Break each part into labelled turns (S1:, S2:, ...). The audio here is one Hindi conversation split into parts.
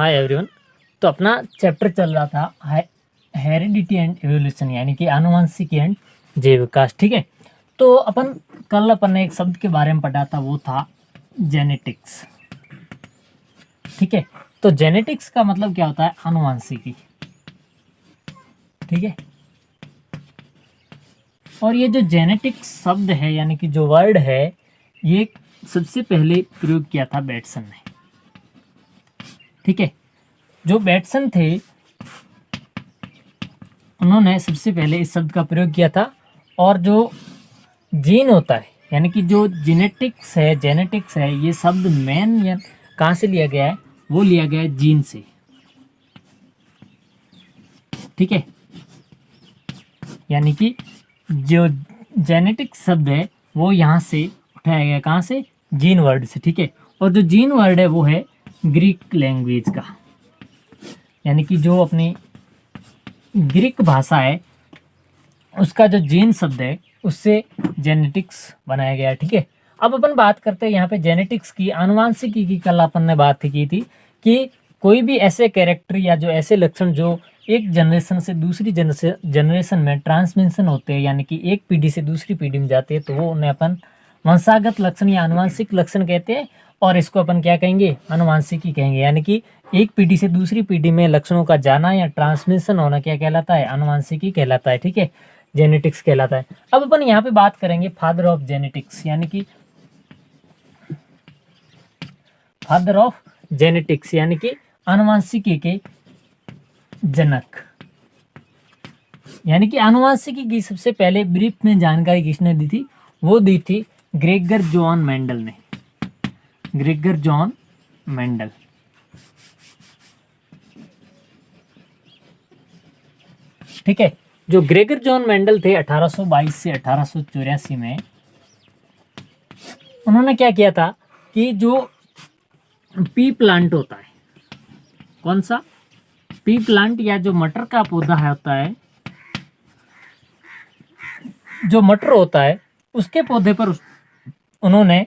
S1: Hi everyone. तो अपना चैप्टर चल रहा था हेरिडिटी एंड एवोल्यूशन, यानी कि आनुवंशिकी एंड जैव विकास। ठीक है, तो कल अपन ने एक शब्द के बारे में पढ़ा था, वो था जेनेटिक्स। ठीक है, तो जेनेटिक्स का मतलब क्या होता है? आनुवंशिकी। ठीक है, और ये जो जेनेटिक्स शब्द है, यानी कि जो वर्ड है, ये सबसे पहले प्रयोग किया था बैटसन ने। ठीक है, जो बैटसन थे उन्होंने सबसे पहले इस शब्द का प्रयोग किया था। और जो जीन होता है, यानी कि जो जेनेटिक्स है, ये शब्द मेन या कहाँ से लिया गया है? वो लिया गया है जीन से। ठीक है, यानी कि जो जेनेटिक्स शब्द है वो यहाँ से उठाया गया, कहाँ से? जीन वर्ड से। ठीक है, और जो जीन वर्ड है वो है ग्रीक लैंग्वेज का, यानी कि जो अपनी ग्रीक भाषा है उसका जो जीन शब्द है उससे जेनेटिक्स बनाया गया है। ठीक है, अब अपन बात करते हैं यहाँ पे जेनेटिक्स की, आनुवंशिकी की। कल अपन ने बात की थी कि कोई भी ऐसे कैरेक्टर या जो ऐसे लक्षण जो एक जनरेशन से दूसरी जनरेशन में ट्रांसमिशन होते हैं, यानी कि एक पीढ़ी से दूसरी पीढ़ी में जाते हैं, तो वो उन्हें अपन वंशागत लक्षण या आनुवंशिक लक्षण कहते हैं। और इसको अपन क्या कहेंगे? आनुवंशिकी कहेंगे। यानी कि एक पीढ़ी से दूसरी पीढ़ी में लक्षणों का जाना या ट्रांसमिशन होना क्या कहलाता है? आनुवंशिकी कहलाता है। ठीक है, जेनेटिक्स कहलाता है। अब अपन यहाँ पे बात करेंगे फादर ऑफ जेनेटिक्स, यानी कि फादर ऑफ जेनेटिक्स, यानी कि आनुवंशिकी के जनक। यानी कि आनुवंशिकी की सबसे पहले ब्रीफ में जानकारी किसने दी थी? वो दी थी ग्रेगर जॉन मेंडल ने। Gregor John Mendel. ठीक है, जो ग्रेगर जॉन मेंडल थे 1822 से 1884 में, उन्होंने क्या किया था कि जो पी प्लांट होता है, कौन सा? पी प्लांट या जो मटर का पौधा होता है, जो मटर होता है उसके पौधे पर उन्होंने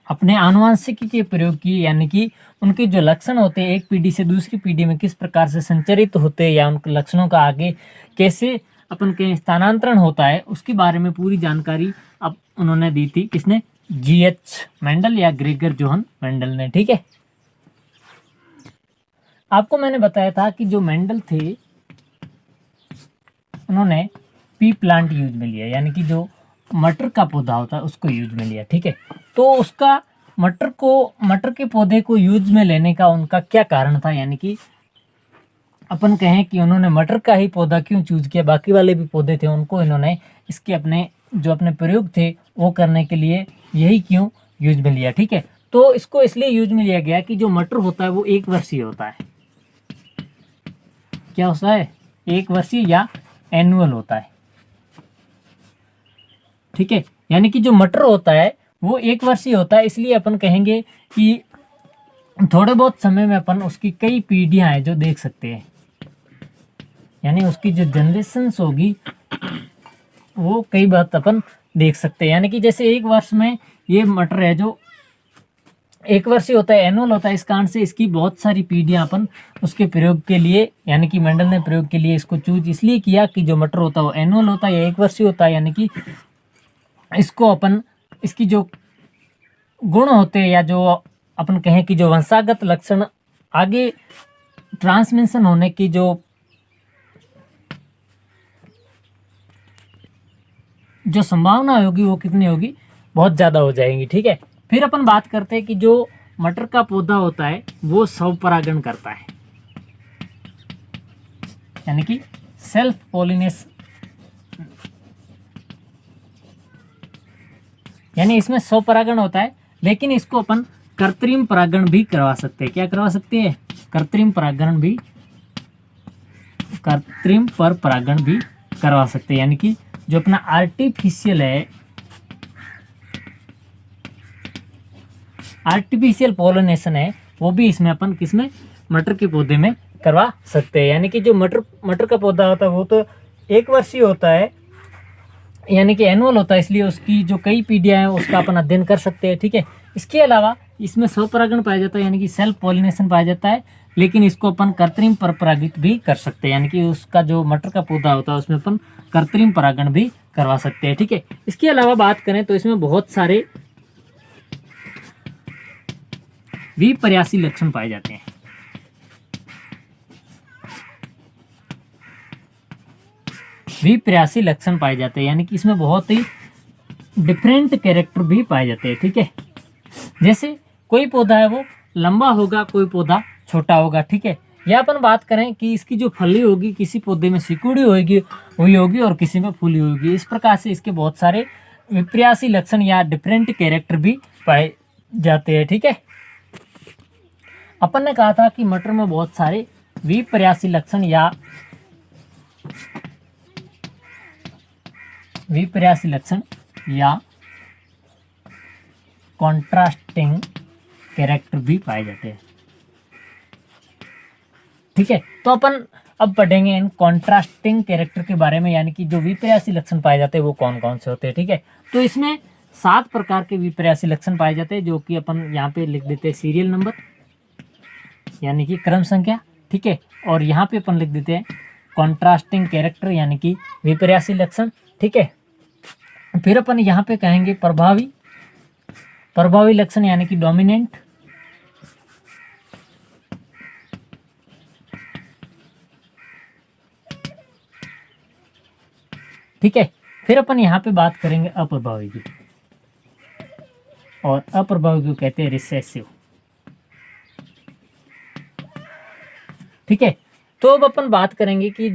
S1: अपने आनुवंशिकी के प्रयोग किए। यानी कि उनके जो लक्षण होते हैं एक पीढ़ी से दूसरी पीढ़ी में किस प्रकार से संचरित होते हैं, या उन लक्षणों का आगे कैसे अपन के स्थानांतरण होता है, उसके बारे में पूरी जानकारी अब उन्होंने दी थी। किसने? जीएच मेंडल या ग्रेगर जोहन मेंडल ने। ठीक है, आपको मैंने बताया था कि जो मेंडल थे उन्होंने पी प्लांट यूज में लिया, यानी कि जो मटर का पौधा होता है उसको यूज में लिया। ठीक है, तो उसका मटर के पौधे को यूज में लेने का उनका क्या कारण था? यानी कि अपन कहें कि उन्होंने मटर का ही पौधा क्यों चूज किया, बाकी वाले भी पौधे थे उनको इन्होंने इसके अपने प्रयोग थे वो करने के लिए यही क्यों यूज में लिया? ठीक है, तो इसको इसलिए यूज में लिया गया कि जो मटर होता है वो एक वर्षीय होता है। क्या होता है? एक वर्षीय या एनुअल होता है। ठीक है, यानी कि जो मटर होता है वो एक वर्षीय होता है, इसलिए अपन कहेंगे कि थोड़े बहुत समय में अपन उसकी कई पीढ़ियां हैं जो देख सकते हैं, यानी उसकी जो जनरेशंस होगी वो कई बार अपन देख सकते हैं। यानी कि जैसे एक वर्ष में ये मटर है जो एक वर्षीय होता है, एनुअल होता है, इस कारण से इसकी बहुत सारी पीढ़ियां अपन उसके प्रयोग के लिए, यानी कि मेंडल ने प्रयोग के लिए इसको चूज इसलिए किया कि जो मटर होता है वो एनुअल होता है या एक वर्षीय होता है, यानी कि इसको अपन इसकी जो गुण होते हैं या जो अपन कहें कि जो वंशागत लक्षण आगे ट्रांसमिशन होने की जो संभावना होगी वो कितनी होगी? बहुत ज़्यादा हो जाएगी। ठीक है, फिर अपन बात करते हैं कि जो मटर का पौधा होता है वो स्वपरागण करता है, यानी कि सेल्फ पॉलिनेशन, यानी इसमें स्वपरागण होता है, लेकिन इसको अपन कृत्रिम परागण भी करवा सकते हैं। क्या करवा सकते हैं? कृत्रिम पर परागण भी करवा सकते हैं। यानी कि जो अपना आर्टिफिशियल पॉलिनेशन है वो भी इसमें अपन किसमें? मटर के पौधे में करवा सकते हैं। यानी कि जो मटर का पौधा होता है वो तो एक वर्षीय होता है, यानी कि एनुअल होता है, इसलिए उसकी जो कई पीढ़ियां हैं उसका अपन अध्ययन कर सकते हैं। ठीक है, इसके अलावा इसमें स्वपरागण पाया जाता है, यानी कि सेल्फ पॉलिनेशन पाया जाता है, लेकिन इसको अपन कृत्रिम परपरागित भी कर सकते हैं, यानी कि उसका जो मटर का पौधा होता है उसमें अपन कृत्रिम परागण भी करवा सकते हैं। ठीक है, इसके अलावा बात करें तो इसमें बहुत सारे विपर्यासी लक्षण पाए जाते हैं। विपर्यासी लक्षण पाए जाते हैं, यानी कि इसमें बहुत ही डिफरेंट कैरेक्टर भी पाए जाते हैं। ठीक है, जैसे कोई पौधा है वो लंबा होगा, कोई पौधा छोटा होगा। ठीक है, या अपन बात करें कि इसकी जो फली होगी, किसी पौधे में सिकुड़ी हुई होगी और किसी में फूली होगी। इस प्रकार से इसके बहुत सारे विपर्यासी लक्षण या डिफरेंट कैरेक्टर भी पाए जाते हैं। ठीक है, अपन ने कहा था कि मटर में बहुत सारे विपर्यासी लक्षण या कॉन्ट्रास्टिंग कैरेक्टर भी पाए जाते हैं। ठीक है, तो अपन अब पढ़ेंगे इन कॉन्ट्रास्टिंग कैरेक्टर के बारे में, यानी कि जो विपर्यासी लक्षण पाए जाते हैं वो कौन कौन से होते हैं। ठीक है, तो इसमें 7 प्रकार के विपर्यासी लक्षण पाए जाते हैं, जो कि अपन यहाँ पे लिख देते हैं सीरियल नंबर, यानी कि क्रम संख्या। ठीक है, और यहाँ पे अपन लिख देते हैं कॉन्ट्रास्टिंग कैरेक्टर, यानी कि विपर्यासी लक्षण। ठीक है, फिर अपन यहाँ पे कहेंगे प्रभावी लक्षण, यानी कि डोमिनेंट। ठीक है, फिर अपन यहाँ पे बात करेंगे अप्रभावी की, और अप्रभावी को कहते हैं रिसेसिव। ठीक है, तो अब अपन बात करेंगे कि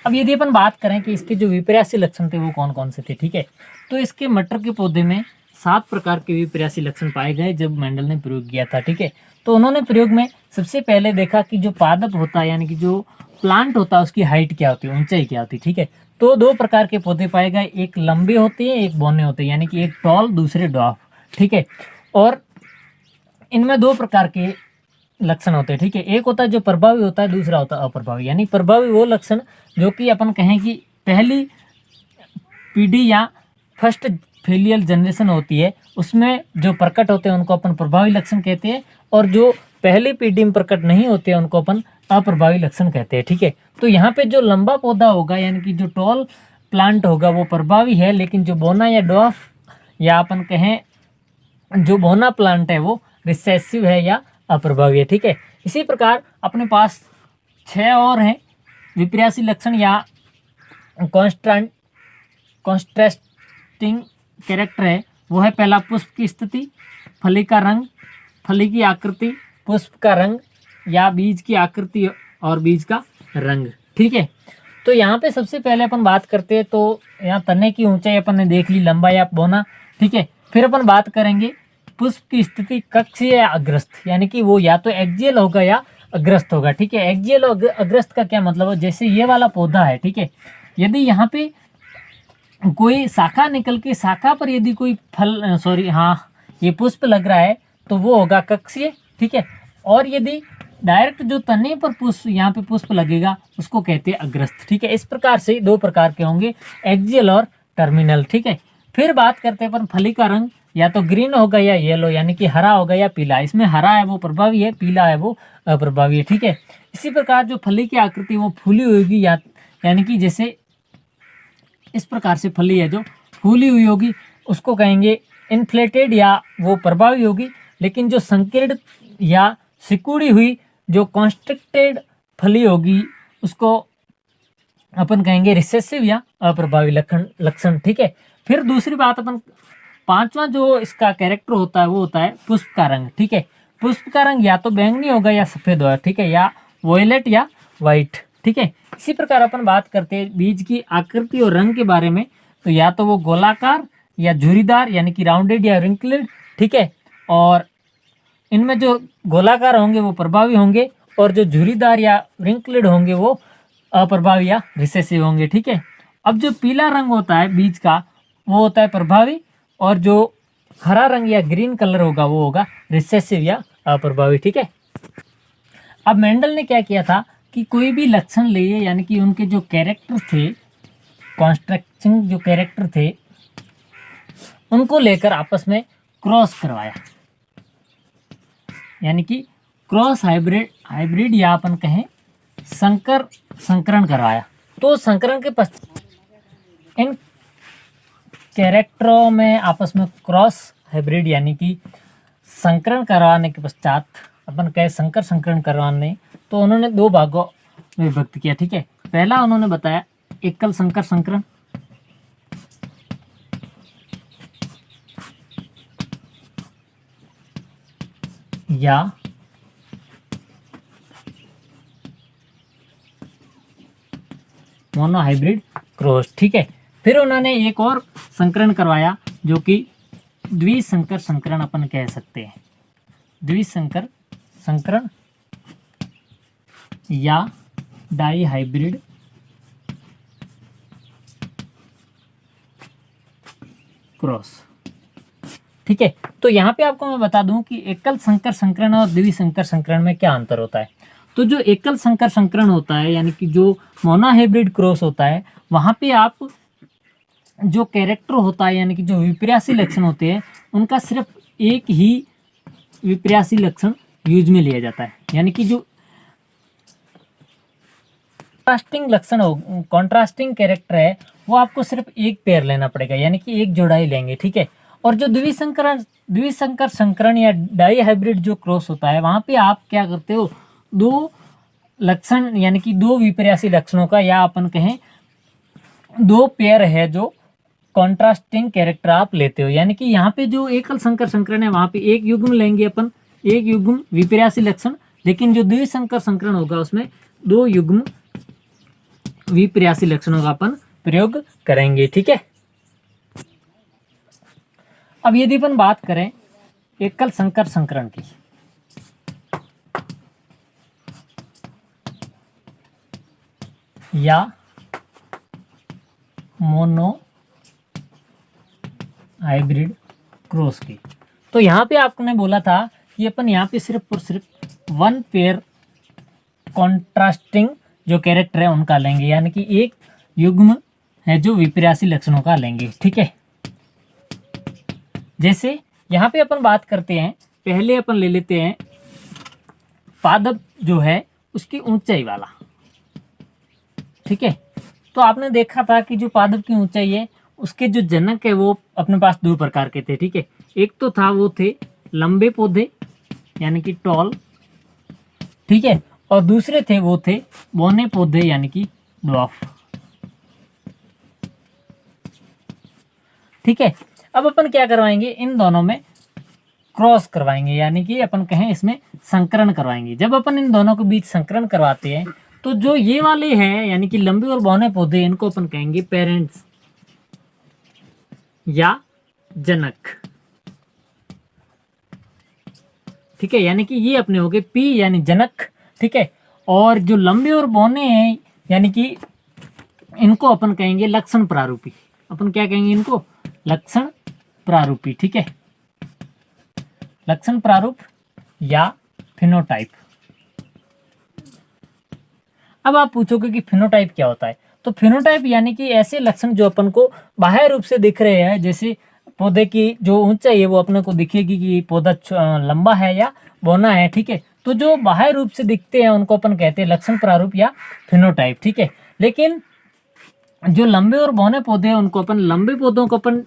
S1: अब यदि अपन बात करें कि इसके जो विपर्यासी लक्षण थे वो कौन कौन से थे। ठीक है, तो इसके मटर के पौधे में 7 प्रकार के विपर्यासी लक्षण पाए गए जब मेंडल ने प्रयोग किया था। ठीक है, तो उन्होंने प्रयोग में सबसे पहले देखा कि जो पादप होता है, यानी कि जो प्लांट होता है, उसकी हाइट क्या होती है, ऊंचाई क्या होती है। ठीक है, तो 2 प्रकार के पौधे पाए गए, एक लंबे होते हैं, एक बौने होते हैं, यानी कि एक टॉल, दूसरे डॉफ। ठीक है, और इनमें 2 प्रकार के लक्षण होते हैं। ठीक है, एक होता है जो प्रभावी होता है, दूसरा होता है अप्रभावी। यानी प्रभावी वो लक्षण जो कि अपन कहें कि पहली पीढ़ी या फर्स्ट फेलियल जनरेशन होती है, उसमें जो प्रकट होते हैं उनको अपन प्रभावी लक्षण कहते हैं, और जो पहली पीढ़ी में प्रकट नहीं होते हैं उनको अपन अप्रभावी लक्षण कहते हैं। ठीक है, तो यहाँ पे जो लंबा पौधा होगा, यानी कि जो टॉल प्लांट होगा, वो प्रभावी है, लेकिन जो बोना या डॉफ या अपन कहें जो बोना प्लांट है वो रिसेसिव है या अप्रभावी है। ठीक है, इसी प्रकार अपने पास 6 और हैं विपर्यासी लक्षण या कॉन्ट्रास्टिंग कैरेक्टर है। वो है पहला पुष्प की स्थिति, फली का रंग, फली की आकृति, पुष्प का रंग या बीज की आकृति और बीज का रंग। ठीक है, तो यहाँ पे सबसे पहले अपन बात करते हैं, तो यहाँ तने की ऊंचाई अपन ने देख ली, लंबा या बौना। ठीक है, फिर अपन बात करेंगे पुष्प की स्थिति कक्षीय या अग्रस्त, यानी कि वो या तो एक्सियल होगा या अग्रस्त होगा। ठीक है, एक्सियल और अग्रस्त का क्या मतलब है, जैसे ये वाला पौधा है। ठीक है, यदि यहाँ पे कोई शाखा निकल के शाखा पर यदि कोई ये पुष्प लग रहा है तो वो होगा कक्षीय। ठीक है, और यदि डायरेक्ट जो तने पर पुष्प यहाँ पे पुष्प लगेगा उसको कहते हैं अग्रस्त। ठीक है, इस प्रकार से 2 प्रकार के होंगे, एक्सियल और टर्मिनल। ठीक है, फिर बात करते हैं अपन फली का रंग, या तो ग्रीन होगा या येलो, यानी कि हरा होगा या पीला। इसमें हरा है वो प्रभावी है, पीला है वो अप्रभावी है। ठीक है, इसी प्रकार जो फली की आकृति वो फूली होगी, यानी कि जैसे इस प्रकार से फली है जो फूली हुई होगी उसको कहेंगे इन्फ्लेटेड या वो प्रभावी होगी, लेकिन जो संकीर्ण या सिकुड़ी हुई जो कॉन्स्ट्रिक्टेड फली होगी उसको अपन कहेंगे रिसेसिव या अप्रभावी लक्षण। ठीक है, फिर दूसरी बात अपन 5वां जो इसका कैरेक्टर होता है वो होता है पुष्प का रंग। ठीक है, पुष्प का रंग या तो बैंगनी होगा या सफेद होगा। ठीक है, या वॉयलेट या वाइट। ठीक है, इसी प्रकार अपन बात करते हैं बीज की आकृति और रंग के बारे में, तो या तो वो गोलाकार या झुर्रीदार, यानी कि राउंडेड या रिंकल्ड। ठीक है, और इनमें जो गोलाकार होंगे वो प्रभावी होंगे, और जो झुर्रीदार या रिंकल्ड होंगे वो अप्रभावी या रिसेसिव होंगे। ठीक है, अब जो पीला रंग होता है बीज का वो होता है प्रभावी, और जो हरा रंग या ग्रीन कलर होगा वो होगा रिसेसिव या अप्रभावी। ठीक है, अब मेंडल ने क्या किया था कि कोई भी लक्षण लिए, यानी कि उनके जो कैरेक्टर थे, कॉन्स्ट्रक्टिंग जो कैरेक्टर थे, उनको लेकर आपस में क्रॉस करवाया। यानी कि क्रॉस हाइब्रिड या अपन कहें संकरण करवाया। तो संकरण के पश्चात इन कैरेक्टरों में आपस में क्रॉस हाइब्रिड यानी कि संकरण करवाने के पश्चात अपन कहे संकरण करवाने, तो उन्होंने दो भागों में विभक्त किया। ठीक है, पहला उन्होंने बताया एकल संकरण या मोनो हाइब्रिड क्रॉस। ठीक है, फिर उन्होंने एक और संकरण करवाया जो कि द्विसंकर संकरण अपन कह सकते हैं, द्विसंकर संकरण या डाई हाइब्रिड क्रॉस। ठीक है, तो यहाँ पे आपको मैं बता दूं कि एकल संकर संकरण और द्विसंकर संकरण में क्या अंतर होता है। तो जो एकल संकर संकरण होता है यानी कि जो मोनो हाइब्रिड क्रॉस होता है, वहाँ पे आप जो कैरेक्टर होता है यानी कि जो विपर्यासी लक्षण होते हैं उनका सिर्फ एक ही विपर्यासी लक्षण यूज में लिया जाता है। यानी कि जो कॉन्ट्रास्टिंग लक्षण हो, कॉन्ट्रास्टिंग कैरेक्टर है, वो आपको सिर्फ एक पेयर लेना पड़ेगा, यानी कि एक जोड़ा ही लेंगे। ठीक है, और जो द्विसंकर संकरण या डाई हाइब्रिड जो क्रॉस होता है, वहाँ पे आप क्या करते हो, दो लक्षण यानी कि दो विपर्यासी लक्षणों का या अपन कहें दो पेयर है जो कॉन्ट्रास्टिंग कैरेक्टर आप लेते हो। यानी कि यहाँ पे जो एकल संकर संकरण है वहाँ पे एक युग्म लेंगे अपन, एक युग्म विपर्यासी लक्षण, लेकिन जो द्विसंकर संकरण होगा उसमें दो युग्म विपर्यासी लक्षणों का अपन प्रयोग करेंगे। ठीक है, अब यदि अपन बात करें एकल संकर संकरण की, या मोनो हाइब्रिड क्रॉस की, तो यहाँ पे आपने बोला था कि अपन यहाँ पे सिर्फ और सिर्फ वन पेयर कॉन्ट्रास्टिंग जो कैरेक्टर है उनका लेंगे, यानी कि एक युग्म है जो विपर्यासी लक्षणों का लेंगे। ठीक है, जैसे यहाँ पे अपन बात करते हैं, पहले अपन ले लेते हैं पादप जो है उसकी ऊंचाई वाला। ठीक है, तो आपने देखा था कि जो पादप की ऊंचाई है उसके जो जनक है वो अपने पास दो प्रकार के थे। ठीक है, एक तो था वो थे लंबे पौधे यानी कि टॉल, ठीक है, और दूसरे थे वो थे बौने पौधे यानी कि ड्वार्फ। ठीक है, अब अपन क्या करवाएंगे, इन दोनों में क्रॉस करवाएंगे, यानी कि अपन कहें इसमें संकरण करवाएंगे। जब अपन इन दोनों के बीच संकरण करवाते हैं तो जो ये वाले हैं यानी कि लंबे और बौने पौधे, इनको अपन कहेंगे पेरेंट्स या जनक। ठीक है, यानी कि ये अपने हो गए पी यानी जनक। ठीक है, और जो लंबे और बौने हैं यानी कि इनको अपन कहेंगे लक्षण प्रारूपी। अपन क्या कहेंगे इनको, लक्षण प्रारूपी। ठीक है, लक्षण प्रारूप या फिनोटाइप। अब आप पूछोगे कि फिनोटाइप क्या होता है, तो फिनोटाइप यानी कि ऐसे लक्षण जो अपन को बाह्य रूप से दिख रहे हैं, जैसे पौधे की जो ऊंचाई है वो अपने को दिखेगी कि पौधा लंबा है या बौना है। ठीक है, तो जो बाह्य रूप से दिखते हैं उनको अपन कहते हैं लक्षण प्रारूप या फिनोटाइप। ठीक है, लेकिन जो लंबे और बौने पौधे हैं उनको अपन, लंबे पौधों को अपन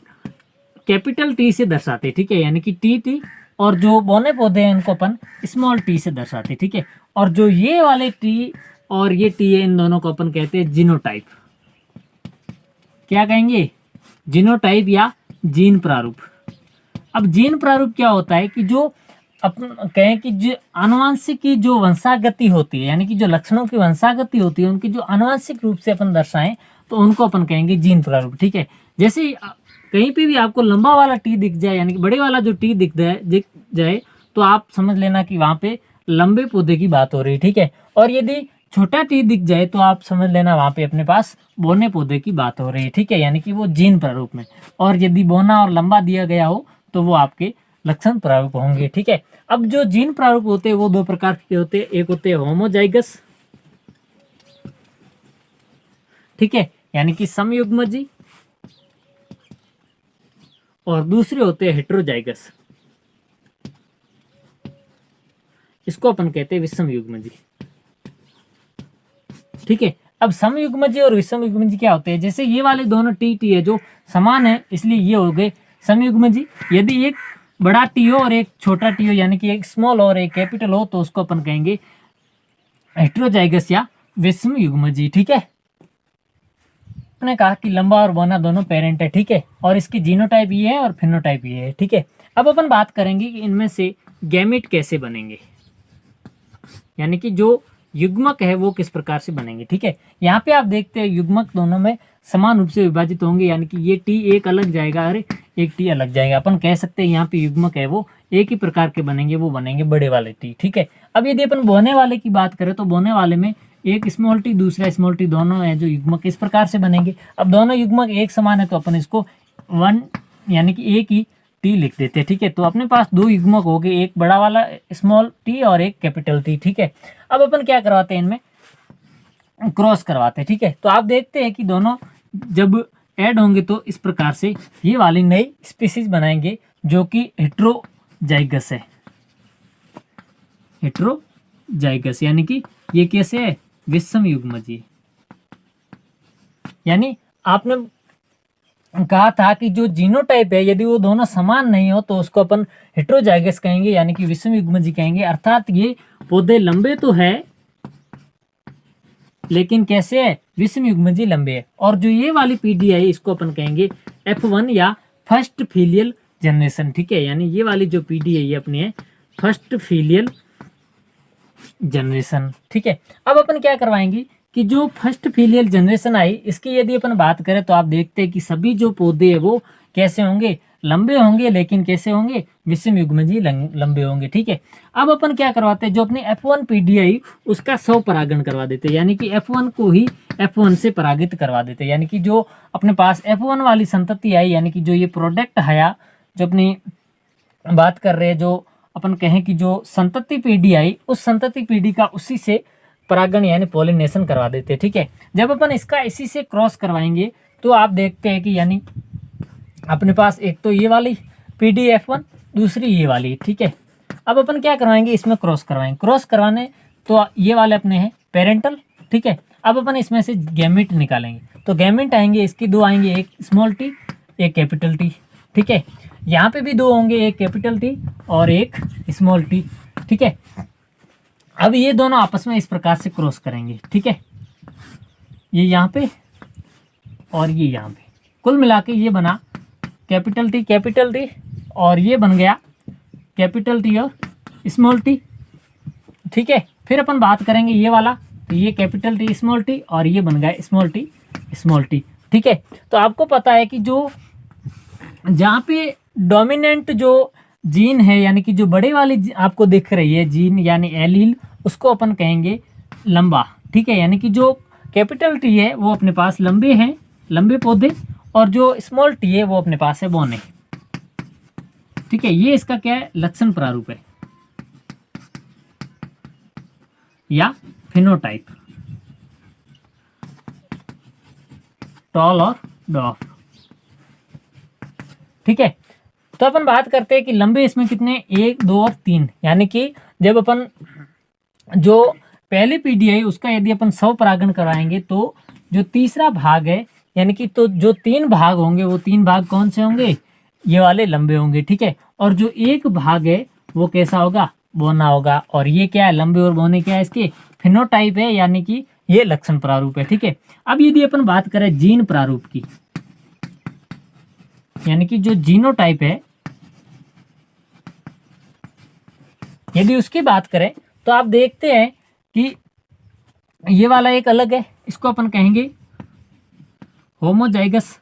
S1: कैपिटल टी से दर्शाते। ठीक है, यानी कि टी, और जो बौने पौधे हैं इनको अपन स्मॉल टी से दर्शाते। ठीक है, और जो ये वाले टी और ये टी है इन दोनों को अपन कहते हैं जीनोटाइप। क्या कहेंगे, जीनोटाइप या जीन प्रारूप। अब जीन प्रारूप क्या होता है कि जो अपन कहें कि जो आनुवांशिक की जो वंशागति होती है, यानी कि जो लक्षणों की वंशागति होती है उनकी जो आनुवांशिक रूप से अपन दर्शाएं तो उनको अपन कहेंगे जीन प्रारूप। ठीक है, जैसे कहीं पे भी आपको लंबा वाला टी दिख जाए यानी कि बड़े वाला जो टी दिख जाए तो आप समझ लेना कि वहां पे लंबे पौधे की बात हो रही है। ठीक है, और यदि छोटा टी दिख जाए तो आप समझ लेना वहां पे अपने पास बौने पौधे की बात हो रही है। ठीक है, यानी कि वो जीन प्रारूप में, और यदि बौना और लंबा दिया गया हो तो वो आपके लक्षण प्रारूप होंगे। ठीक है, अब जो जीन प्रारूप होते हैं वो दो प्रकार के होते हैं, एक होते हैं होमोजाइगस, ठीक है, यानी कि समयुग्मजी, और दूसरे होते हैं हेटेरोजाइगस। इसको अपन कहते हैं विषम युग्मजी। ठीक है, अब समयुग्मजी और विषम युग्मजी क्या होते हैं? जैसे ये वाले दोनों टी है जो समान है, इसलिए ये हो गए समयुग्मजी। यदि एक बड़ा टी हो और एक छोटा टी हो, यानी कि एक स्मॉल और एक कैपिटल हो, तो उसको अपन कहेंगे हेटेरोजाइगस या विषम युग्मजी। ठीक है, आपने कहा कि लंबा और बौना दोनों पेरेंट है। ठीक है, और इसकी जीनोटाइप ये है और फिनोटाइप ये है। ठीक है, अब अपन बात करेंगे कि इनमें से गैमेट कैसे बनेंगे, यानी कि जो युग्मक है वो किस प्रकार से बनेंगे। ठीक है, यहाँ पे आप देखते हैं युग्मक दोनों में समान रूप से विभाजित होंगे, यानी कि ये टी एक अलग जाएगा और एक टी अलग जाएगा। अपन कह सकते हैं यहाँ पे युग्मक है वो एक ही प्रकार के बनेंगे, वो बनेंगे बड़े वाले टी। ठीक है, अब यदि अपन बोने वाले की बात करें तो बोने वाले में एक स्मॉल टी दूसरा स्मॉल टी दोनों है जो युग्मक इस प्रकार से बनेंगे। अब दोनों युग्मक एक समान है तो अपन इसको वन यानी कि एक ही टी लिख देते हैं। ठीक है, तो अपने पास दो युग्मक हो गए, एक बड़ा वाला स्मॉल टी और एक कैपिटल टी। ठीक है, अब अपन क्या करवाते हैं, इनमें क्रॉस करवाते हैं। ठीक है, तो आप देखते हैं कि दोनों जब ऐड होंगे तो इस प्रकार से ये वाली नई स्पीसीज बनाएंगे जो कि हेटेरोजाइगस है। हेटेरोजाइगस यानी कि ये कैसे है, विषम युग्मजी। यानी आपने कहा था कि जो जीनोटाइप है यदि वो दोनों समान नहीं हो तो उसको अपन हेटेरोजाइगस कहेंगे, यानी कि विषम युग्मजी कहेंगे। अर्थात ये पौधे लंबे तो है लेकिन कैसे है, विषम युग्मजी लंबे है। और जो ये वाली पीढ़ी है इसको अपन कहेंगे F1 या फर्स्ट फिलियल जनरेशन। ठीक है, यानी ये वाली जो पीढ़ी है ये अपनी है फर्स्ट फिलियल जनरेशन। ठीक है, अब अपन क्या करवाएंगे कि जो फर्स्ट फिलियल जनरेशन आई इसकी यदि अपन बात करें तो आप देखते हैं कि सभी जो पौधे हैं वो कैसे होंगे, लंबे होंगे, लेकिन कैसे होंगे, विषम युग्मजी लंबे होंगे। ठीक है, अब अपन क्या करवाते हैं, जो अपनी F1 पीढ़ी आई उसका स्वपरागण करवा देते हैं, यानी कि F1 को ही F1 से परागित करवा देते हैं। यानी कि जो अपने पास F1 वाली संतति आई, यानी कि जो ये प्रोडक्ट आया, जो अपनी बात कर रहे हैं, जो अपन कहें कि जो संतति पीढ़ी आई उस संतति पीढ़ी का उसी से परागण यानी पॉलिनेशन करवा देते हैं। ठीक है, जब अपन इसका इसी से क्रॉस करवाएंगे तो आप देखते हैं कि यानी अपने पास एक तो ये वाली पीढ़ी F1, दूसरी ये वाली। ठीक है, अब अपन क्या करवाएंगे, इसमें क्रॉस करवाएंगे। क्रॉस करवाने तो ये वाले अपने हैं पेरेंटल। ठीक है, अब अपन इसमें से गैमेट निकालेंगे तो गैमेट आएंगे, इसकी दो आएंगे, एक स्मॉल टी एक कैपिटल टी। ठीक है, यहाँ पे भी दो होंगे, एक कैपिटल टी और एक स्मॉल टी। ठीक है, अब ये दोनों आपस में इस प्रकार से क्रॉस करेंगे। ठीक है, ये यहाँ पे और ये यहाँ पे, कुल मिला के ये बना कैपिटल टी और ये बन गया कैपिटल टी और स्मॉल टी। ठीक है, फिर अपन बात करेंगे ये वाला, तो ये कैपिटल टी स्मॉल टी और ये बन गया स्मॉल टी। ठीक है, तो आपको पता है कि जो जहाँ पे डोमिनेंट जो जीन है, यानी कि जो बड़े वाली आपको दिख रही है जीन यानी एलील, उसको अपन कहेंगे लंबा। ठीक है, यानी कि जो कैपिटल टी है वो अपने पास लंबे हैं, लंबे पौधे, और जो स्मॉल टी है वो अपने पास है बौने। ठीक है, ये इसका क्या है, लक्षण प्रारूप है या फिनोटाइप, टॉल और डॉफ। ठीक है, तो अपन बात करते हैं कि लंबे इसमें कितने, 1 2 और 3। यानी कि जब अपन जो पहली पीढ़ी है उसका यदि अपन स्वपरागण कराएंगे तो जो तीसरा भाग है, यानी कि तो जो 3 भाग होंगे वो 3 भाग कौन से होंगे, ये वाले लंबे होंगे। ठीक है, और जो एक भाग है वो कैसा होगा, बौना होगा। और ये क्या है, लंबे और बौने क्या है, इसके फिनोटाइप है, यानी कि ये लक्षण प्रारूप है। ठीक है, अब यदि अपन बात करें जीन प्रारूप की, यानी कि जो जीनोटाइप है, यदि उसकी बात करें तो आप देखते हैं कि ये वाला एक अलग है, इसको अपन कहेंगे होमोजाइगस।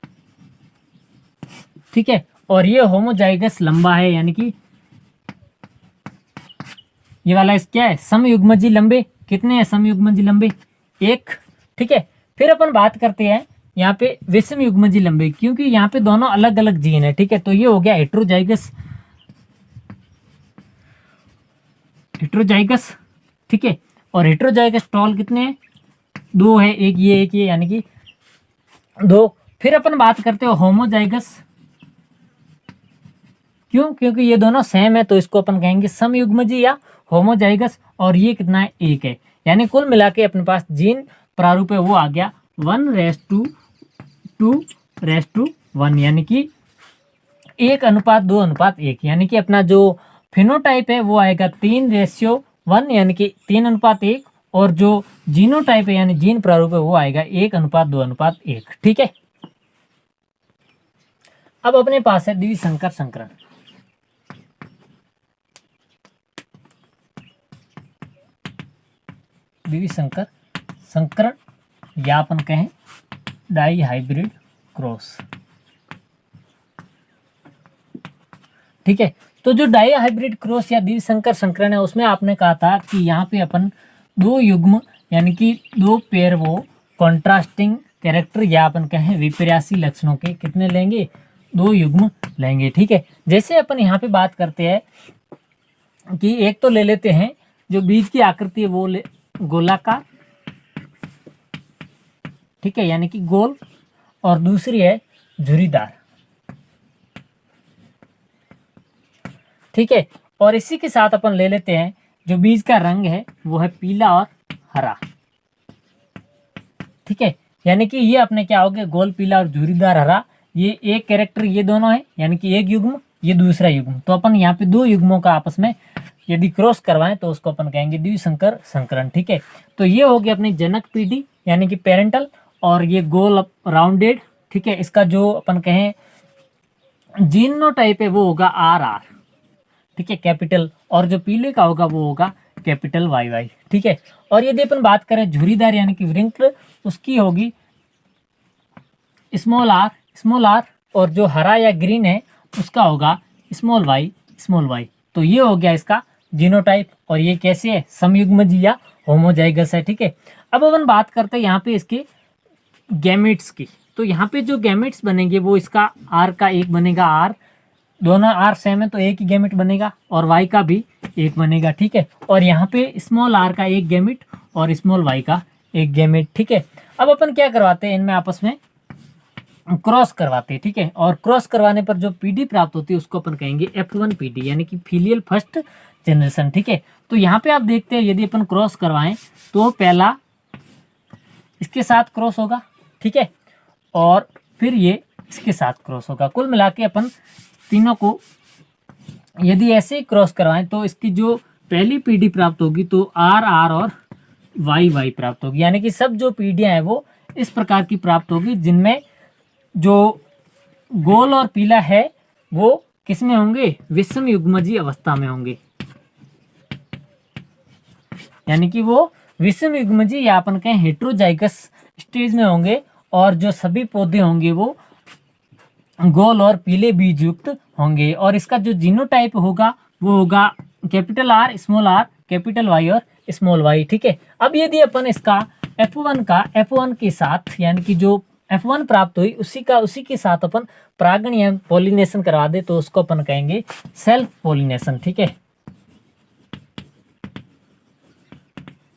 S1: ठीक है, और ये होमोजाइगस लंबा है, यानी कि ये वाला इस क्या है, समयुग्मजी लंबे। कितने हैं समयुग्मजी लंबे, 1। ठीक है, फिर अपन बात करते हैं यहाँ पे विषम युग्मजी लंबे, क्योंकि यहाँ पे दोनों अलग अलग जीन है। ठीक है, तो ये हो गया हेटेरोजाइगस। ठीक है, और हेटेरोजाइगस टॉल कितने हैं, 2 है, एक ये यानी कि 2। फिर अपन बात करते हो होमोजाइगस क्यों? क्योंकि ये दोनों सेम है, तो इसको अपन कहेंगे समयुग्मजी या होमोजाइगस, और ये कितना है? 1 है। यानी कुल मिला के अपने पास जीन प्रारूप है वो आ गया 1:2:1, यानी कि 1:2:1, यानी कि अपना जो फिनोटाइप है वो आएगा 3:1, यानी कि 3:1, और जो जीनोटाइप है यानी जीन प्रारूप है वो आएगा 1:2:1। ठीक है। अब अपने पास है द्विसंकर संकरण। द्विसंकर संकरण या अपन कहें डाई हाइब्रिड क्रॉस। ठीक है। तो जो डाई हाइब्रिड क्रॉस या द्विसंकर संकरण है उसमें आपने कहा था कि यहाँ पे अपन 2 युग्म यानी कि 2 पेयर वो कॉन्ट्रास्टिंग कैरेक्टर या अपन कहें विपर्यासी लक्षणों के कितने लेंगे? 2 युग्म लेंगे। ठीक है। जैसे अपन यहाँ पे बात करते हैं कि एक तो ले लेते हैं जो बीज की आकृति है वो गोलाकार, ठीक है, यानी कि गोल, और दूसरी है झुर्रीदार। ठीक है। और इसी के साथ अपन ले लेते हैं जो बीज का रंग है वो है पीला और हरा। ठीक है। यानी कि ये अपने क्या हो गए? गोल, पीला और झुर्रीदार हरा। ये एक कैरेक्टर ये दोनों है, यानी कि एक युग्म, ये दूसरा युग्म। तो अपन यहाँ पे 2 युग्मों का आपस में यदि क्रॉस करवाएं तो उसको अपन कहेंगे द्विसंकर संकरण। ठीक है। तो ये हो गया अपनी जनक पीढ़ी यानी कि पेरेंटल, और ये गोल राउंडेड। ठीक है। इसका जो अपन कहें जीनोटाइप है वो होगा RR। ठीक है, कैपिटल, और जो पीले का होगा वो होगा कैपिटल YY। ठीक है। और यदि अपन बात करें झुर्रीदार यानी कि व्रिंकल, उसकी होगी स्मॉल r, और जो हरा या ग्रीन है उसका होगा स्मॉल y। तो ये हो गया इसका जीनोटाइप, और ये कैसे है? समयुग्मजी या होमोजाइगस है। ठीक है। अब अपन बात करते हैं यहाँ पे इसके गैमेट्स की। तो यहाँ पे जो गैमेट्स बनेंगे वो इसका R का एक बनेगा, R, दोनों R सेम है तो एक ही गैमेट बनेगा, और Y का भी एक बनेगा। ठीक है। और यहाँ पे स्मॉल r का एक गैमेट और स्मॉल y का एक गैमेट। ठीक है। अब अपन क्या करवाते हैं? इनमें आपस में क्रॉस करवाते हैं। ठीक है। और क्रॉस करवाने पर जो पीडी प्राप्त होती है उसको अपन कहेंगे F1 पीडी, यानी कि फिलियल फर्स्ट जनरेशन। ठीक है। तो यहाँ पे आप देखते हैं यदि अपन क्रॉस करवाएं तो पहला इसके साथ क्रॉस होगा। ठीक है। और फिर ये इसके साथ क्रॉस होगा। कुल मिला के अपन तीनों को यदि ऐसे ही क्रॉस करवाएं तो इसकी जो पहली पीढ़ी प्राप्त होगी तो RR और YY प्राप्त होगी, यानी कि सब जो पीढ़ियां हैं वो इस प्रकार की प्राप्त होगी, जिनमें जो गोल और पीला है वो किस में होंगे? विषम युग्मजी अवस्था में होंगे, यानी कि वो विषम युग्मजी या अपन कहें हेट्रोजाइगस स्टेज में होंगे, और जो सभी पौधे होंगे वो गोल और पीले बीज युक्त होंगे। और इसका जो जीनोटाइप होगा वो होगा capital R, small r, capital Y और स्मॉल y। ठीक है। अब यदि अपन इसका F1 के साथ, यानी कि जो F1 प्राप्त हुई उसी के साथ अपन परागण या पॉलिनेशन करवा दे तो उसको अपन कहेंगे सेल्फ पॉलिनेशन। ठीक है,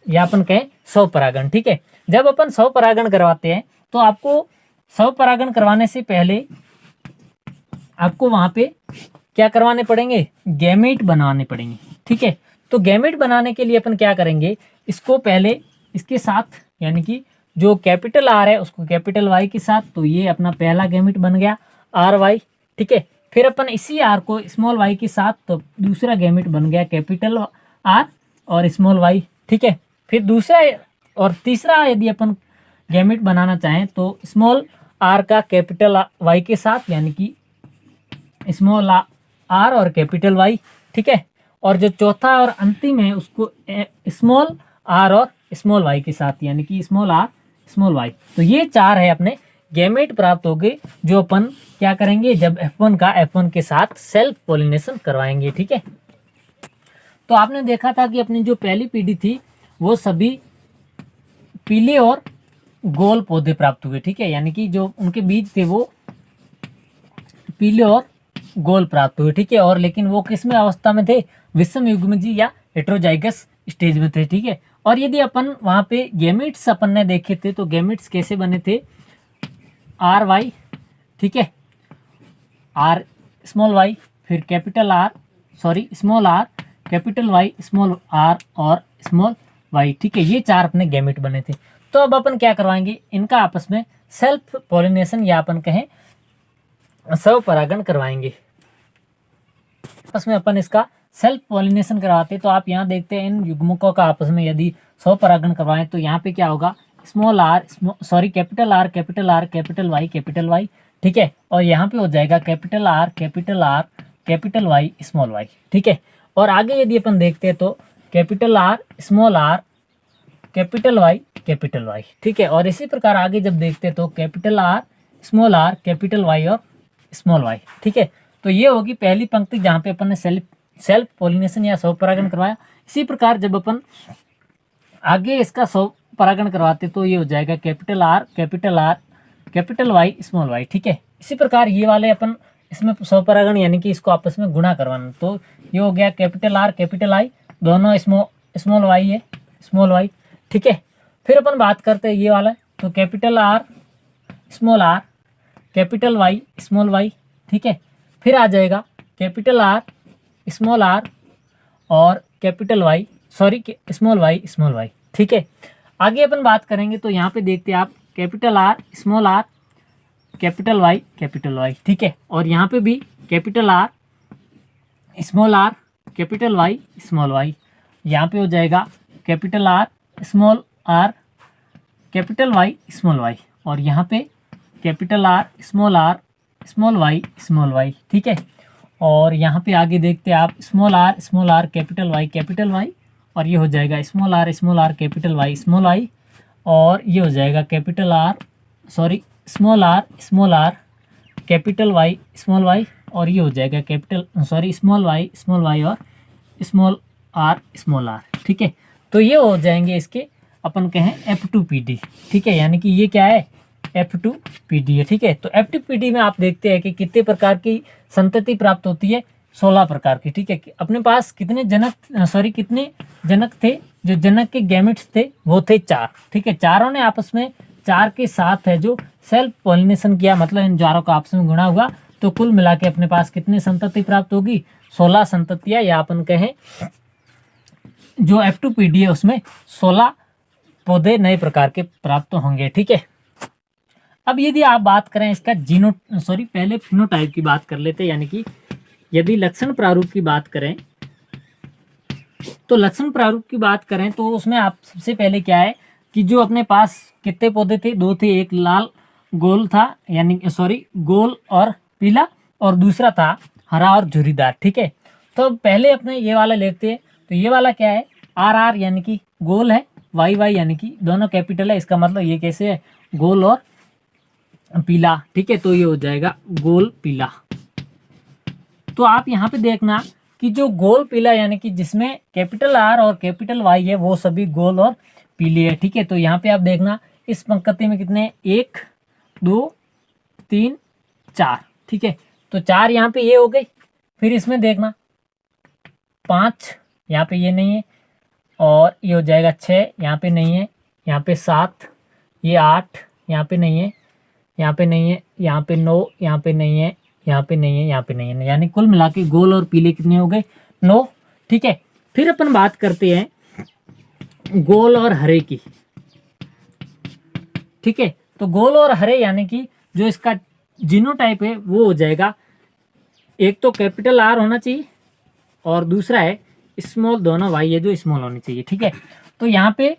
S1: या अपन कहें स्वपरागण। ठीक है। जब अपन स्वपरागण करवाते हैं तो आपको स्वपरागण करवाने से पहले आपको वहां पे क्या करवाने पड़ेंगे? गैमेट बनाने पड़ेंगे। ठीक है। तो गैमेट बनाने के लिए अपन क्या करेंगे? इसको पहले इसके साथ, यानी कि जो कैपिटल R है उसको कैपिटल Y के साथ, तो ये अपना पहला गैमेट बन गया RY। ठीक है। फिर अपन इसी R को स्मॉल y के साथ, तो दूसरा गैमेट बन गया कैपिटल R और स्मॉल y। ठीक है। फिर दूसरा और तीसरा यदि अपन गैमेट बनाना चाहें तो स्मॉल r का कैपिटल Y के साथ, यानी कि स्मॉल r और कैपिटल Y। ठीक है। और जो चौथा और अंतिम है उसको स्मॉल r और स्मॉल y के साथ, यानी कि स्मॉल r स्मॉल y। तो ये 4 है अपने गैमेट प्राप्त हो गए, जो अपन क्या करेंगे जब F1 का F1 के साथ सेल्फ पॉलिनेशन करवाएंगे। ठीक है। तो आपने देखा था कि अपनी जो पहली पीढ़ी थी वो सभी पीले और गोल पौधे प्राप्त हुए। ठीक है। यानी कि जो उनके बीज थे वो पीले और गोल प्राप्त हुए। ठीक है। और लेकिन वो किस में अवस्था में थे? विषम युग्मजी या हेट्रोजाइगस स्टेज में थे। ठीक है। और यदि अपन वहां पे गैमेट्स अपन ने देखे थे तो गैमेट्स कैसे बने थे? RY, ठीक है, R स्मॉल y, फिर capital R sorry small R, capital Y, small R और स्मॉल वाई, ठीक है। ये 4 अपने गैमेट बने थे। तो अब अपन क्या करवाएंगे, इनका आपस में सेल्फ पॉलिनेशन या अपन कहें स्व परागण करवाएंगे। आपस में अपन इसका सेल्फ पॉलिनेशन करवाते। तो आप यहाँ देखते हैं इन युग्मकों का आपस में यदि स्व परागण करवाएं तो यहाँ पे क्या होगा, small R sorry capital R capital R capital Y, ठीक है। और यहाँ पे हो जाएगा capital R capital Y small Y, ठीक है। और आगे यदि अपन देखते हैं तो कैपिटल आर कैपिटल वाई, ठीक है। और इसी प्रकार आगे जब देखते हैं तो कैपिटल आर कैपिटल वाई और स्मॉल वाई, ठीक है। तो ये होगी पहली पंक्ति जहाँ पे अपन ने सेल्फ पॉलिनेशन या स्व परागण करवाया। इसी प्रकार जब अपन आगे इसका स्व परागण करवाते तो ये हो जाएगा capital R capital Y small Y, ठीक है। इसी प्रकार ये वाले अपन इसमें स्व परागण यानी कि इसको आपस में गुणा करवाना, तो ये हो गया कैपिटल आर कैपिटल आई, दोनों स्मॉल वाई है स्मॉल वाई, ठीक है। फिर अपन बात करते हैं ये वाला, तो capital R capital Y small Y, ठीक है। फिर आ जाएगा कैपिटल आर और capital Y sorry small Y, ठीक है। आगे अपन बात करेंगे तो यहाँ पे देखते हैं आप कैपिटल आर कैपिटल वाई, ठीक है। और यहाँ पे भी capital R capital Y small Y, यहाँ पे हो जाएगा capital R capital Y small Y, और यहाँ पे कैपिटल आर स्मॉल वाई, ठीक है। और यहाँ पे आगे देखते हैं आप स्मॉल आर कैपिटल वाई, और ये हो जाएगा small R capital Y small Y, और ये हो जाएगा capital R sorry small R capital Y small Y, और ये हो जाएगा कैपिटल सॉरी स्मॉल वाई और स्मॉल आर, ठीक है। तो ये हो जाएंगे इसके अपन कहें F2PD, ठीक है। यानी कि ये क्या है, F2PD है, ठीक है। तो F2PD में आप देखते हैं कि कितने प्रकार की संतति प्राप्त होती है, 16 प्रकार की, ठीक है। अपने पास कितने जनक थे, जो जनक के गैमेट्स थे वो थे 4, ठीक है। चारों ने आपस में 4 के साथ है जो सेल्फ पॉलिनेशन किया, मतलब इन चारों का आपस में गुणा हुआ, तो कुल मिला के अपने पास कितनी संतति प्राप्त होगी, 16 संततियां, या अपन कहें जो F2PD है उसमें 16 पौधे नए प्रकार के प्राप्त होंगे, ठीक है। अब यदि आप बात करें इसका पहले फिनोटाइप की बात कर लेते हैं, यानी कि यदि लक्षण प्रारूप की बात करें तो लक्षण प्रारूप की बात करें तो उसमें आप सबसे पहले क्या है कि जो अपने पास कितने पौधे थे, 2 थे, एक लाल गोल था यानी गोल और पीला, और दूसरा था हरा और झुर्रीदार, ठीक है। तो पहले अपने ये वाला लेते हैं, तो ये वाला क्या है, आर यानी कि गोल है, वाई यानी कि दोनों कैपिटल है, इसका मतलब ये कैसे है, गोल और पीला, ठीक है। तो ये हो जाएगा गोल पीला। तो आप यहाँ पे देखना कि जो गोल पीला यानी कि जिसमें कैपिटल आर और कैपिटल वाई है वो सभी गोल और पीले है, ठीक है। तो यहाँ पे आप देखना इस पंक्ति में कितने, 1 2 3 4, ठीक है। तो 4 यहाँ पे ये हो गई। फिर इसमें देखना 5 यहाँ पे ये नहीं है, और ये हो जाएगा 6 यहाँ पे नहीं है, यहाँ पे 7, ये 8 यहाँ पे नहीं है, यहाँ पे नहीं है, यहाँ पे 9 यहाँ पे नहीं है, यहाँ पे नहीं है, यहाँ पे नहीं है, यानी कुल मिला के गोल और पीले कितने हो गए, 9, ठीक है। फिर अपन बात करते हैं गोल और हरे की, ठीक है। तो गोल और हरे यानी कि जो इसका जीनोटाइप है वो हो जाएगा, एक तो कैपिटल आर होना चाहिए और दूसरा है स्मॉल, दोनों वाई है जो स्मॉल होनी चाहिए, ठीक है। तो यहाँ पे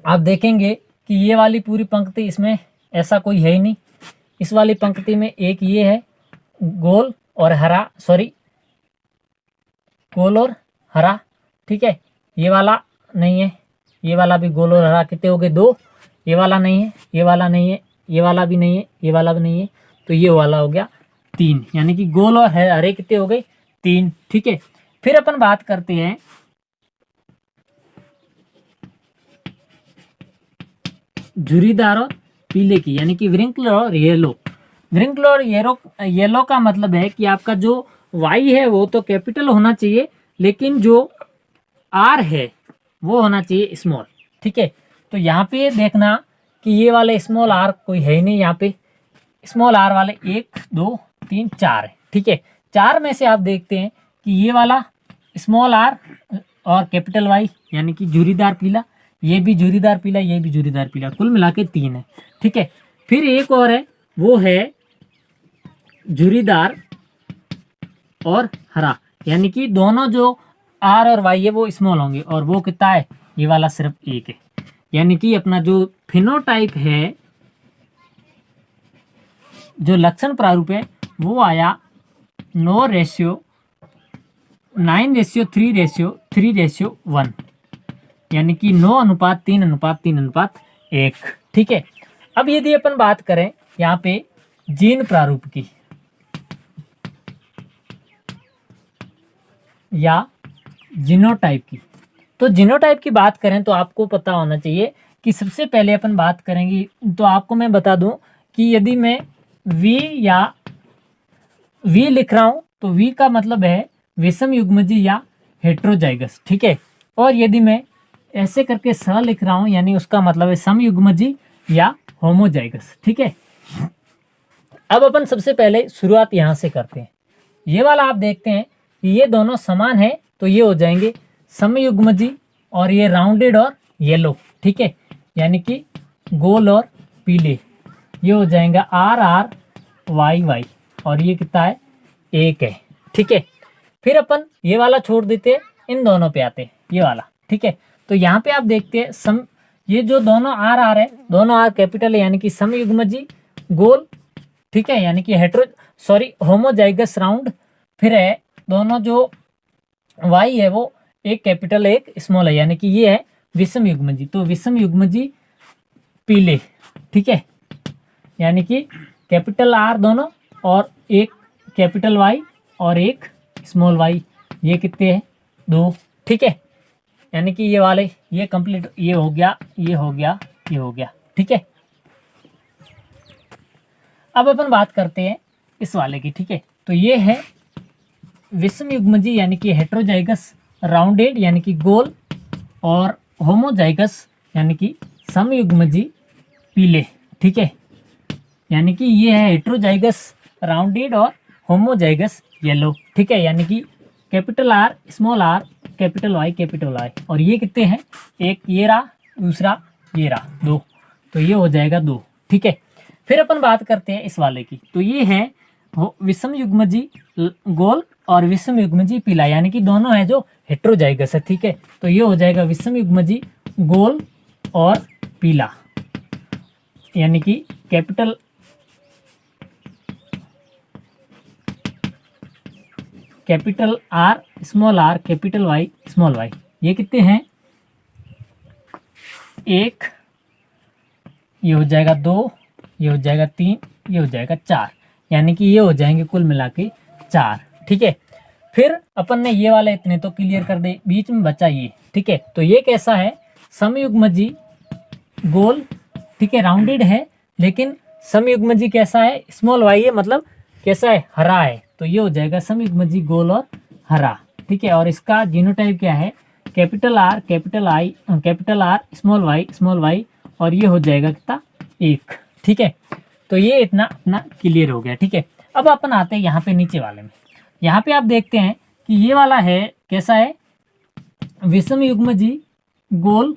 S1: आप देखेंगे कि ये वाली पूरी पंक्ति इसमें ऐसा कोई है ही नहीं। इस वाली पंक्ति में एक ये है गोल और हरा गोल और हरा, ठीक है। ये वाला नहीं है, ये वाला भी गोल और हरा, कितने हो गए, 2, ये वाला नहीं है, ये वाला नहीं है, ये वाला भी नहीं है, ये वाला भी नहीं है, तो ये वाला हो गया 3, यानी कि गोल और हरे कितने हो गए, 3, ठीक है। फिर अपन बात करते हैं झुर्रीदार और पीले की, यानी कि व्रिंकल और येलो। व्रिंकल और येलो का मतलब है कि आपका जो वाई है वो तो कैपिटल होना चाहिए, लेकिन जो आर है वो होना चाहिए स्मॉल, ठीक है। तो यहाँ पे देखना कि ये वाले स्मॉल आर कोई है ही नहीं, यहाँ पे स्मॉल आर वाले 1 2 3 4 है, ठीक है। चार में से आप देखते हैं कि ये वाला स्मॉल आर और कैपिटल वाई यानी कि झुर्रीदार पीला, ये भी झुर्रीदार पीला, ये भी झुर्रीदार पीला, कुल मिला के 3 है। ठीक है, फिर एक और है, वो है झुर्रीदार और हरा, यानी कि दोनों जो आर और वाई है वो स्मॉल होंगे, और वो कितना है, ये वाला सिर्फ 1 है। यानी कि अपना जो फिनोटाइप है, जो लक्षण प्रारूप है, वो आया 9:3:3:1, यानी कि 9:3:3:1। ठीक है, अब यदि अपन बात करें यहाँ पे जीन प्रारूप की या जीनोटाइप की, तो जीनोटाइप की बात करें तो आपको पता होना चाहिए कि सबसे पहले अपन बात करेंगे, तो आपको मैं बता दूं कि यदि मैं वी या वी लिख रहा हूं तो वी का मतलब है विषम युग्मजी या हेट्रोजाइगस। ठीक है, और यदि मैं ऐसे करके स लिख रहा हूं यानी उसका मतलब है समयुग्मजी या होमोजाइगस। ठीक है, अब अपन सबसे पहले शुरुआत यहां से करते हैं। ये वाला आप देखते हैं कि ये दोनों समान है, तो ये हो जाएंगे समयुग्मजी, और ये राउंडेड और येलो। ठीक है, यानी कि गोल और पीले, ये हो जाएगा आर आर वाई वाई, और ये कितना है, 1 है। ठीक है, फिर अपन ये वाला छोड़ देते हैं, इन दोनों पे आते हैं, ये वाला। ठीक है, तो यहाँ पे आप देखते हैं ये जो दोनों आर आर है, दोनों आर कैपिटल है, यानी कि समयुग्मजी गोल। ठीक है, यानी कि होमोजाइगस राउंड। फिर है दोनों जो वाई है वो एक कैपिटल एक स्मॉल है, यानी कि ये है विषम युग्मजी, तो विषम युग्मजी पीले। ठीक है, यानी कि कैपिटल आर दोनों और एक कैपिटल वाई और एक स्मॉल वाई, ये कितने हैं, 2। ठीक है, यानी कि ये वाले ये कंप्लीट, ये हो गया, ये हो गया, ये हो गया। ठीक है, अब अपन बात करते हैं इस वाले की। ठीक है, तो ये है विषम युग्मजी यानी कि हेट्रोजाइगस राउंडेड यानी कि गोल, और होमोजाइगस यानी कि समयुग्मजी पीले। ठीक है, यानी कि ये है हेट्रोजाइगस राउंडेड और होमोजाइगस येलो। ठीक है, यानी कि capital R small R capital Y, और ये कितने हैं, एक ये रहा, दूसरा ये रहा, 2, तो ये हो जाएगा 2। ठीक है, फिर अपन बात करते हैं इस वाले की, तो ये है विषम युग्मजी गोल और विषम युग्मजी पीला, यानी कि दोनों है जो हेट्रोजाइगस है। ठीक है, तो ये हो जाएगा विषम युग्मजी गोल और पीला, यानी कि capital R capital Y small Y, ये कितने हैं, 1, ये हो जाएगा 2, ये हो जाएगा 3, ये हो जाएगा 4, यानी कि ये हो जाएंगे कुल मिला के 4। ठीक है, फिर अपन ने ये वाले इतने तो क्लियर कर दे, बीच में बचा ये। ठीक है, तो ये कैसा है, समयुग्मजी गोल। ठीक है, राउंडेड है, लेकिन समयुग्मजी कैसा है, स्मॉल वाई है, मतलब कैसा है, हरा है, तो ये हो जाएगा समयुग्मजी गोल और हरा। ठीक है, और इसका जीनोटाइप क्या है, कैपिटल आर स्मॉल वाई, और ये हो जाएगा कितना, 1। ठीक है, तो ये इतना अपना क्लियर हो गया। ठीक है, अब अपन आते हैं यहाँ पे नीचे वाले में। यहाँ पे आप देखते हैं कि ये वाला है कैसा है, विषम युग्मजी गोल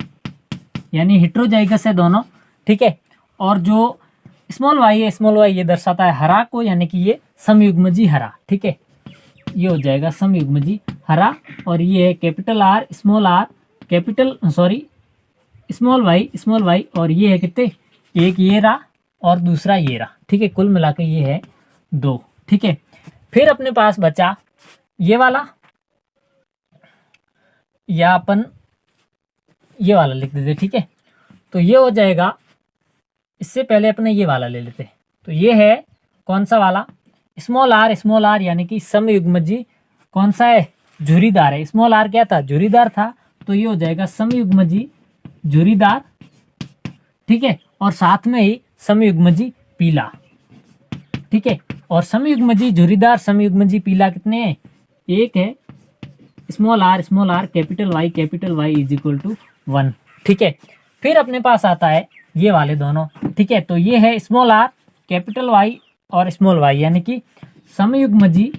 S1: यानी हेट्रोजाइगस है दोनों। ठीक है, और जो स्मॉल वाई ये दर्शाता है हरा को, यानी कि ये समयुग्मजी हरा। ठीक है, ये हो जाएगा समयुग्मजी हरा, और ये है कैपिटल आर स्मॉल वाई, और ये है कितने, एक ये रहा और दूसरा ये रहा। ठीक है, कुल मिला के ये है 2। ठीक है, फिर अपने पास बचा ये वाला, या अपन ये वाला लिख देते। ठीक है, तो ये हो जाएगा, इससे पहले अपने ये वाला ले लेते, तो ये है कौन सा वाला, स्मॉल आर यानी कि समयुग्मजी कौन सा है, झुर्रीदार है। स्मॉल आर क्या था, झुर्रीदार था, तो ये हो जाएगा समयुग्मजी झुर्रीदार। ठीक है, और साथ में ही समयुग्मजी पीला। ठीक है, और समयुग्मजी झुर्रीदार समयुग्मजी पीला कितने हैं, 1 है, small R capital Y is equal to 1। ठीक है, फिर अपने पास आता है ये वाले दोनों। ठीक है, तो ये है स्मॉल आर कैपिटल वाई और स्मॉल वाई, यानी कि समयुग्मजी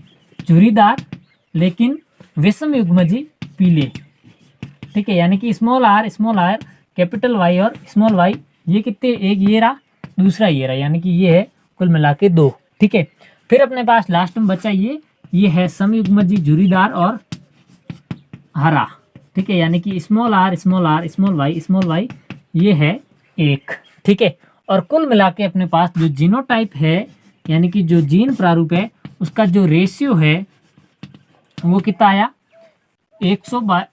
S1: झुर्रीदार लेकिन विषम युग्मजी पीले। ठीक है, यानी कि स्मॉल आर कैपिटल वाई और स्मॉल वाई ये कितने, एक ये रहा दूसरा ये रहा, यानी कि ये है कुल मिला के 2। ठीक है, फिर अपने पास लास्ट में बचा ये है समयुग्मजी झुर्रीदार और हरा। ठीक है, यानी कि स्मॉल आर स्मॉल वाई ये है 1। ठीक है, और कुल मिला के अपने पास जो जीनोटाइप है यानी कि जो जीन प्रारूप है उसका जो रेशियो है वो कितना आया 122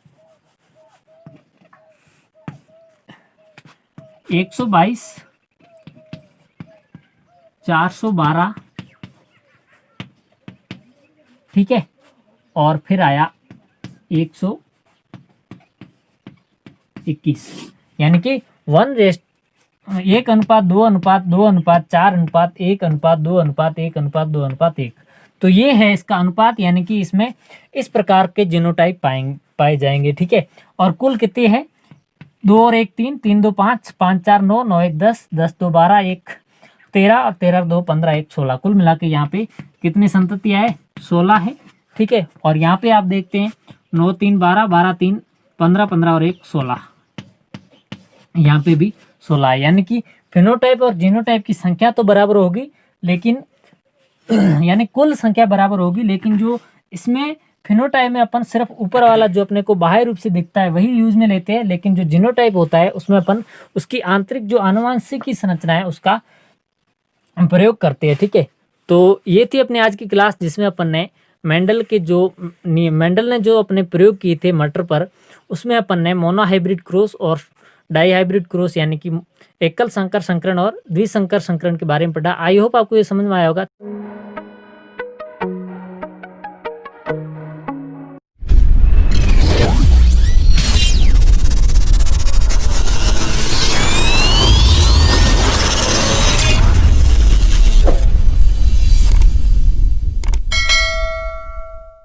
S1: 412। ठीक है, और फिर आया 121, यानी कि 1:2:2:4:1:2:1:1। तो ये है इसका अनुपात, यानी कि इसमें इस प्रकार के जीनोटाइप पाए जाएंगे। ठीक है, और कुल कितने हैं 2 और 1 3, 3 2 5, 5 4 9, 9 1 10, 10 2 12, 1 13 और 13 2 15, 1 16। कुल मिला के यहाँ पे कितनी संतति आए 16 है। ठीक है, और यहाँ पे आप देखते हैं 9 3 12, 12 3 15, 15 और 1 16, यहाँ पे भी 16 है। यानी कि फिनोटाइप और जीनोटाइप की संख्या तो बराबर होगी, लेकिन यानी कुल संख्या बराबर होगी, लेकिन जो इसमें फिनोटाइप में अपन सिर्फ ऊपर वाला जो अपने को बाह्य रूप से दिखता है वही यूज में लेते हैं, लेकिन जो जीनोटाइप होता है उसमें अपन उसकी आंतरिक जो आनुवंशिक की संरचना है उसका प्रयोग करते हैं। ठीक है, तो ये थी अपनी आज की क्लास जिसमें अपन ने मेंडल ने जो अपने प्रयोग किए थे मटर पर, उसमें अपन ने मोनोहाइब्रिड क्रॉस और डाईहाइब्रिड क्रॉस यानी कि एकल संकर संकरण और द्विसंकर संकरण के बारे में पढ़ा। आई होप आपको ये समझ में आया होगा।